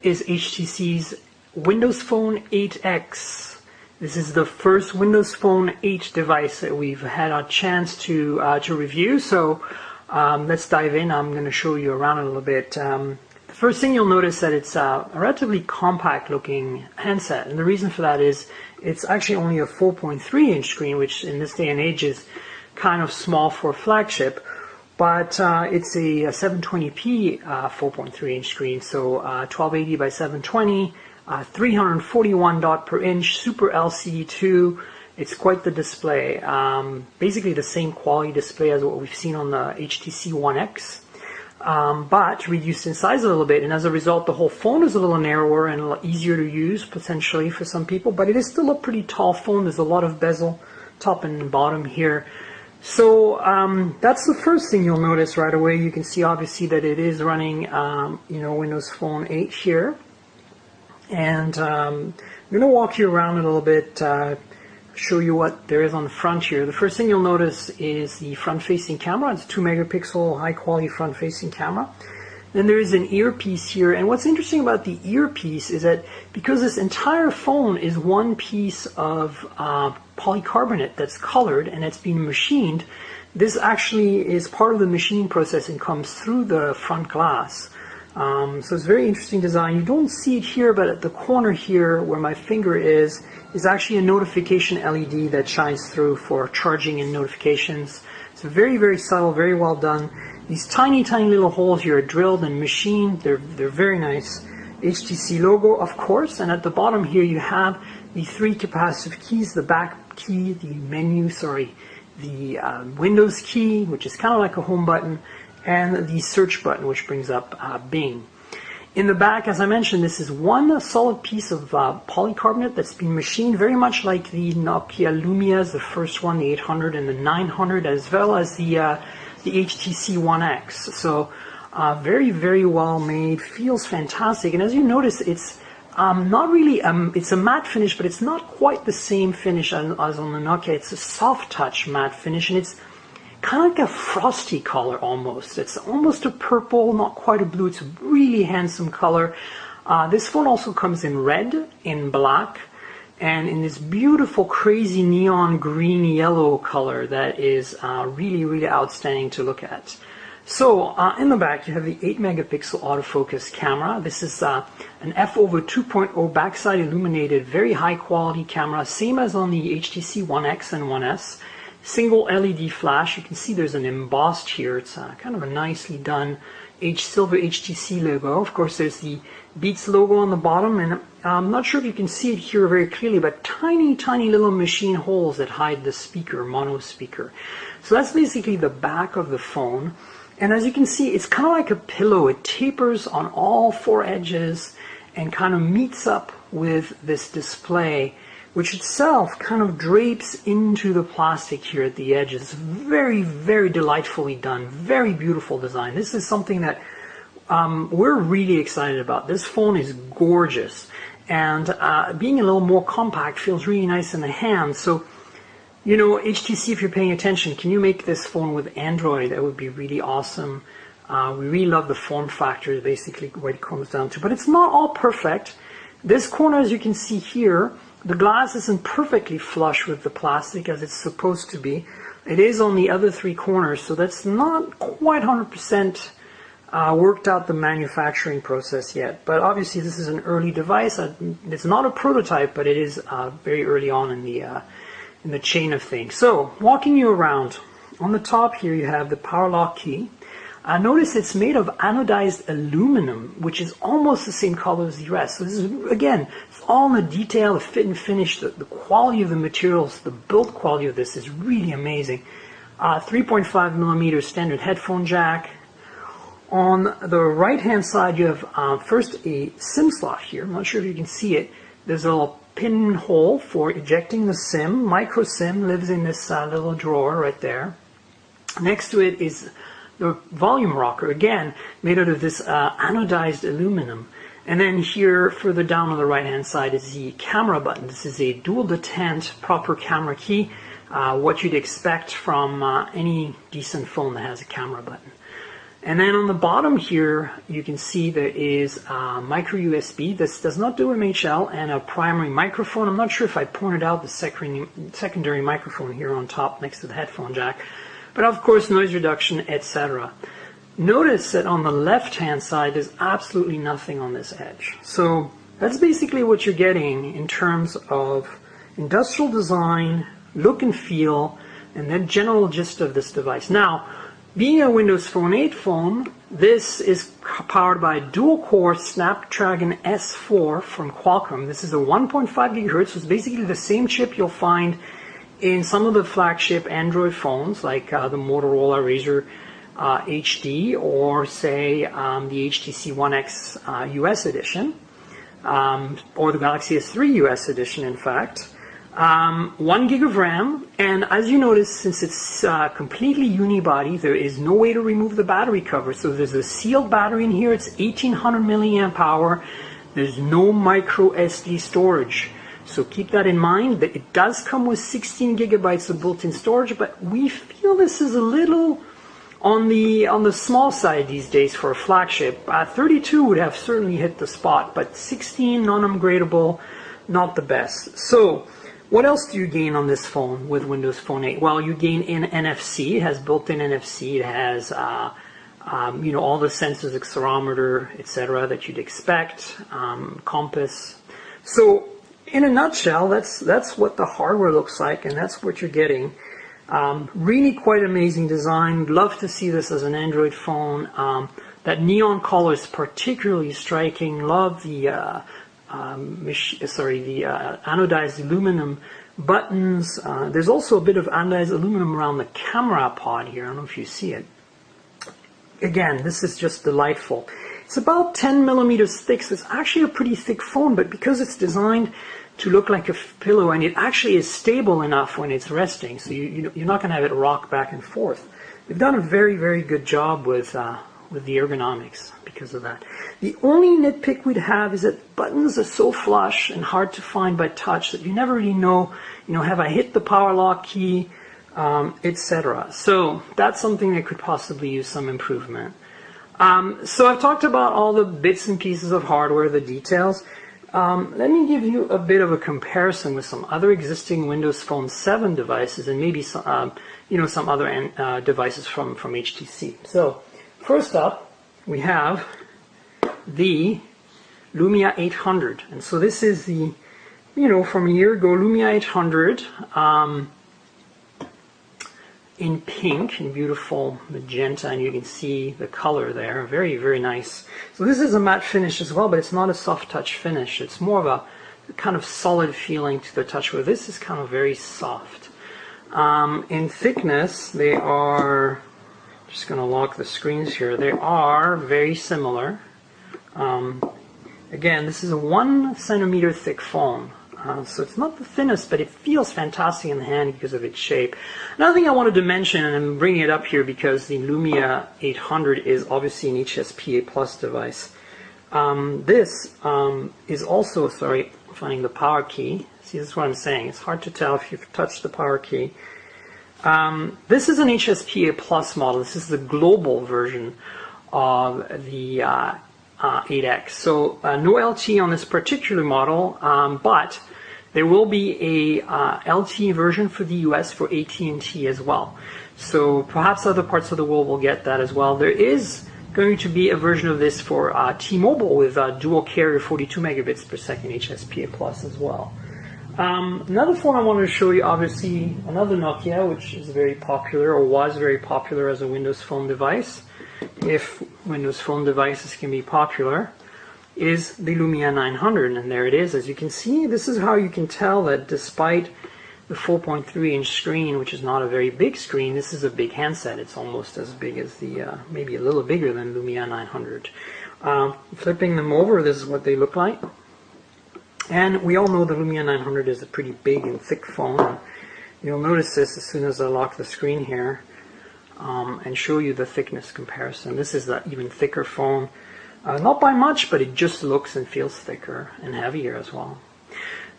Is HTC's Windows Phone 8X. This is the first Windows Phone 8 device that we've had a chance to review. So let's dive in. I'm going to show you around a little bit. The first thing you'll notice that it's a relatively compact looking handset, and the reason for that is it's actually only a 4.3 inch screen, which in this day and age is kind of small for a flagship. But it's a 720p 4.3 inch screen, so 1280 by 720, 341 dot per inch, super LCD2. It's quite the display. Basically the same quality display as what we've seen on the HTC One X, but reduced in size a little bit. And as a result, the whole phone is a little narrower and a lot easier to use potentially for some people. But it is still a pretty tall phone. There's a lot of bezel, top and bottom here. So that's the first thing you'll notice right away. You can see obviously that it is running Windows Phone 8 here, and I'm going to walk you around a little bit, show you what there is on the front here. The first thing you'll notice is the front-facing camera. It's a 2 megapixel high-quality front-facing camera. Then there is an earpiece here, and what's interesting about the earpiece is that because this entire phone is one piece of polycarbonate that's colored and it's been machined, this actually is part of the machining process and comes through the front glass. So it's a very interesting design. You don't see it here, but at the corner here where my finger is actually a notification LED that shines through for charging and notifications. It's very, very subtle, very well done. These tiny, tiny little holes here are drilled and machined. They're very nice. HTC logo, of course, and at the bottom here you have the 3 capacitive keys, the back key, the Windows key, which is kind of like a home button, and the search button, which brings up Bing. In the back, as I mentioned, this is one solid piece of polycarbonate that's been machined, very much like the Nokia Lumias, the first one, the 800 and the 900, as well as the HTC One X. So very, very well made, feels fantastic. And as you notice, it's not really, it's a matte finish, but it's not quite the same finish as on the Nokia. It's a soft touch matte finish, and it's kind of like a frosty color almost. It's almost a purple, not quite a blue. It's a really handsome color. This phone also comes in red, in black, and in this beautiful, crazy neon green yellow color that is really, really outstanding to look at. So in the back you have the 8 megapixel autofocus camera. This is an f/2.0 backside illuminated, very high quality camera, same as on the HTC One X and One S. Single LED flash. You can see there's an embossed here. It's kind of a nicely done silver HTC logo. Of course, there's the Beats logo on the bottom, and I'm not sure if you can see it here very clearly, but tiny, tiny little machine holes that hide the speaker, mono speaker. So that's basically the back of the phone. And as you can see, it's kind of like a pillow. It tapers on all 4 edges and kind of meets up with this display, which itself kind of drapes into the plastic here at the edges. Very, very delightfully done. Very beautiful design. This is something that we're really excited about. This phone is gorgeous, and being a little more compact feels really nice in the hand. So, you know, HTC, if you're paying attention, can you make this phone with Android? That would be really awesome. We really love the form factor, basically what it comes down to. But it's not all perfect. This corner, as you can see here, the glass isn't perfectly flush with the plastic as it's supposed to be. It is on the other 3 corners, so that's not quite 100% worked out the manufacturing process yet. But obviously this is an early device. It's not a prototype, but it is very early on in the chain of things. So walking you around, on the top here you have the power lock key. Notice it's made of anodized aluminum, which is almost the same color as the rest. So this is, again, it's all in the detail, the fit and finish, the quality of the materials, the build quality of this is really amazing. 3.5 millimeter standard headphone jack. On the right hand side you have first a SIM slot here. I'm not sure if you can see it. There's a little pinhole for ejecting the SIM. Micro SIM lives in this little drawer right there. Next to it is the volume rocker, again made out of this anodized aluminum. And then here further down on the right hand side is the camera button. This is a dual detent proper camera key, what you'd expect from any decent phone that has a camera button. And then on the bottom here, you can see there is a micro USB. This does not do MHL, and a primary microphone. I'm not sure if I pointed out the secondary microphone here on top next to the headphone jack, but of course noise reduction, etc. Notice that on the left-hand side, there's absolutely nothing on this edge. So that's basically what you're getting in terms of industrial design, look and feel, and the general gist of this device. Now, being a Windows Phone 8 phone, this is powered by a dual-core Snapdragon S4 from Qualcomm. This is a 1.5 gigahertz, so it's basically the same chip you'll find in some of the flagship Android phones, like the Motorola Razr HD, or say the HTC One X US edition, or the Galaxy S3 US edition, in fact. 1 gig of RAM, and as you notice, since it's completely unibody, there is no way to remove the battery cover. So there's a sealed battery in here. It's 1800 milliamp hour. There's no micro SD storage. So keep that in mind. That it does come with 16 gigabytes of built-in storage, but we feel this is a little on the small side these days for a flagship. 32 would have certainly hit the spot, but 16 non-upgradable, not the best. So what else do you gain on this phone with Windows Phone 8? Well, you gain in NFC. It has built-in NFC. It has, all the sensors, accelerometer, etc., that you'd expect, compass. So, in a nutshell, that's what the hardware looks like, and that's what you're getting. Really quite amazing design. Love to see this as an Android phone. That neon color is particularly striking. Love the anodized aluminum buttons. There's also a bit of anodized aluminum around the camera pod here. I don't know if you see it. Again, this is just delightful. It's about 10 millimeters thick, so it's actually a pretty thick phone, but because it's designed to look like a pillow, and it actually is stable enough when it's resting, so you're not going to have it rock back and forth. They've done a very, very good job with the ergonomics because of that. The only nitpick we'd have is that buttons are so flush and hard to find by touch that you never really know, have I hit the power lock key, etc. So that's something that could possibly use some improvement. So I've talked about all the bits and pieces of hardware, the details. Let me give you a bit of a comparison with some other existing Windows Phone 7 devices, and maybe some, some other devices from HTC. So first up, we have the Lumia 800, and so this is the, from a year ago, Lumia 800 in pink, in beautiful magenta, and you can see the color there, very, very nice. So this is a matte finish as well, but it's not a soft touch finish. It's more of a kind of solid feeling to the touch, where this is kind of very soft. In thickness, they are, just going to lock the screens here, they are very similar. Again, this is a 1 centimeter thick phone. So it's not the thinnest, but it feels fantastic in the hand because of its shape. Another thing I wanted to mention, and I'm bringing it up here because the Lumia 800 is obviously an HSPA Plus device. This is also, finding the power key. See, this is what I'm saying. It's hard to tell if you've touched the power key. This is an HSPA Plus model. This is the global version of the 8X. So no LTE on this particular model, but there will be a LTE version for the US for AT&T as well. So perhaps other parts of the world will get that as well. There is going to be a version of this for T-Mobile with dual carrier 42 megabits per second HSPA Plus as well. Another phone I wanted to show you, obviously another Nokia, which is very popular, or was very popular as a Windows Phone device, if Windows Phone devices can be popular, is the Lumia 900, and there it is. As you can see, this is how you can tell that despite the 4.3-inch screen, which is not a very big screen, this is a big handset. It's almost as big as the, maybe a little bigger than Lumia 900. Flipping them over, this is what they look like. And we all know the Lumia 900 is a pretty big and thick phone. You'll notice this as soon as I lock the screen here and show you the thickness comparison. This is the even thicker phone. Not by much, but it just looks and feels thicker and heavier as well.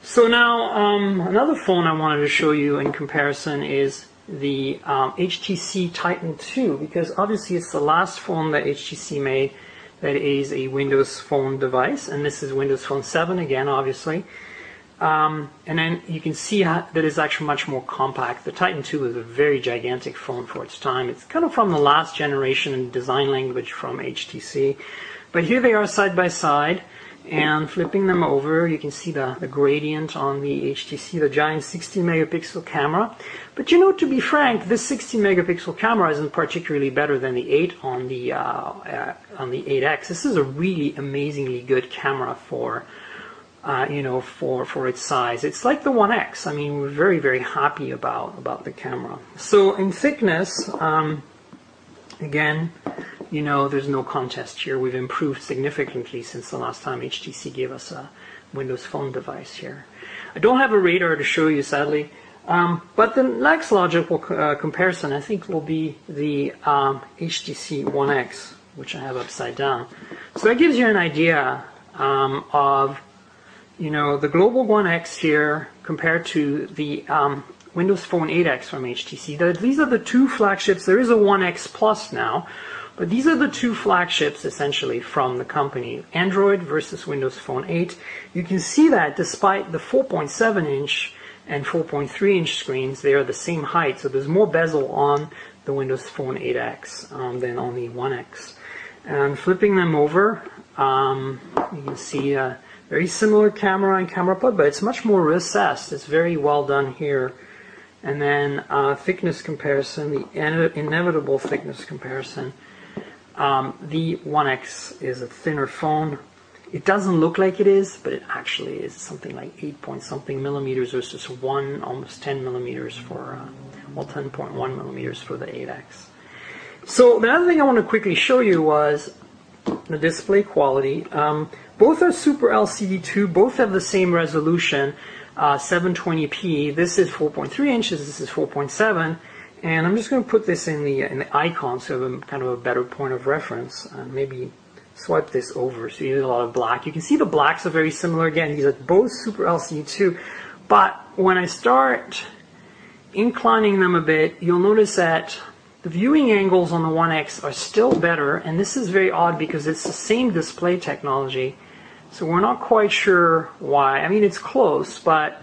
So now, another phone I wanted to show you in comparison is the HTC Titan 2, because obviously it's the last phone that HTC made that is a Windows Phone device, and this is Windows Phone 7 again, obviously. And then you can see that it's actually much more compact. The Titan 2 is a very gigantic phone for its time. It's kind of from the last generation in design language from HTC. But here they are side by side, and flipping them over, you can see the gradient on the HTC, the giant 16 megapixel camera. But you know, to be frank, this 16 megapixel camera isn't particularly better than the 8 on the 8X. This is a really amazingly good camera for you know, for its size. It's like the 1X. I mean, we're very, very happy about the camera. So in thickness, again, you know, there's no contest here. We've improved significantly since the last time HTC gave us a Windows Phone device here. I don't have a radar to show you, sadly, but the next logical comparison, I think, will be the HTC 1X, which I have upside down. So that gives you an idea of, you know, the Global 1X here compared to the Windows Phone 8X from HTC. These are the two flagships. There is a 1X Plus now, but these are the two flagships essentially from the company. Android versus Windows Phone 8. You can see that despite the 4.7 inch and 4.3 inch screens, they are the same height. So there's more bezel on the Windows Phone 8X than on the 1X. And flipping them over, you can see a very similar camera and camera pod, but it's much more recessed. It's very well done here. And then thickness comparison, the inevitable thickness comparison. The 1X is a thinner phone. It doesn't look like it is, but it actually is something like 8 point something millimeters versus almost 10 millimeters for, well, 10.1 millimeters for the 8X. So the other thing I want to quickly show you was the display quality. Both are Super LCD2, both have the same resolution, 720p. This is 4.3 inches, this is 4.7. And I'm just going to put this in the icon so you have kind of a better point of reference. Maybe swipe this over so you get a lot of black. You can see the blacks are very similar. Again, these are both Super LCD2. But when I start inclining them a bit, you'll notice that the viewing angles on the 1X are still better. And this is very odd because it's the same display technology. So we're not quite sure why. I mean, it's close, but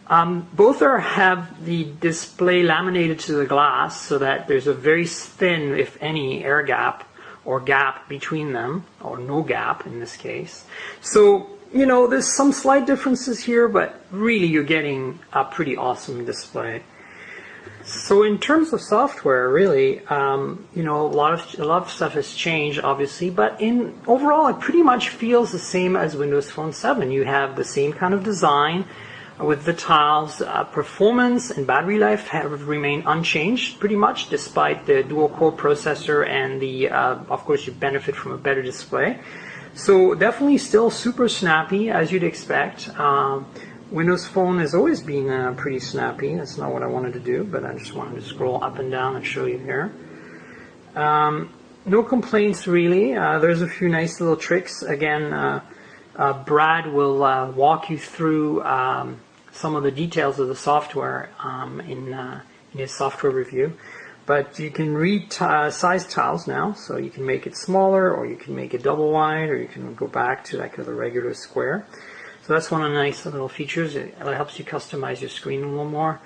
both have the display laminated to the glass so that there's a very thin, if any, air gap or gap between them, or no gap in this case. So, you know, there's some slight differences here, but really you're getting a pretty awesome display. So in terms of software, really, you know, a lot of stuff has changed, obviously, but overall it pretty much feels the same as Windows Phone 7. You have the same kind of design with the tiles. Performance and battery life have remained unchanged pretty much, despite the dual-core processor and the, of course, you benefit from a better display. So definitely still super snappy, as you'd expect. Windows Phone has always been pretty snappy. That's not what I wanted to do, but I just wanted to scroll up and down and show you here. No complaints really. There's a few nice little tricks. Again, Brad will walk you through some of the details of the software in his software review. But you can read size tiles now, so you can make it smaller, or you can make it double wide, or you can go back to like a regular square. So that's one of the nice little features. It helps you customize your screen a little more.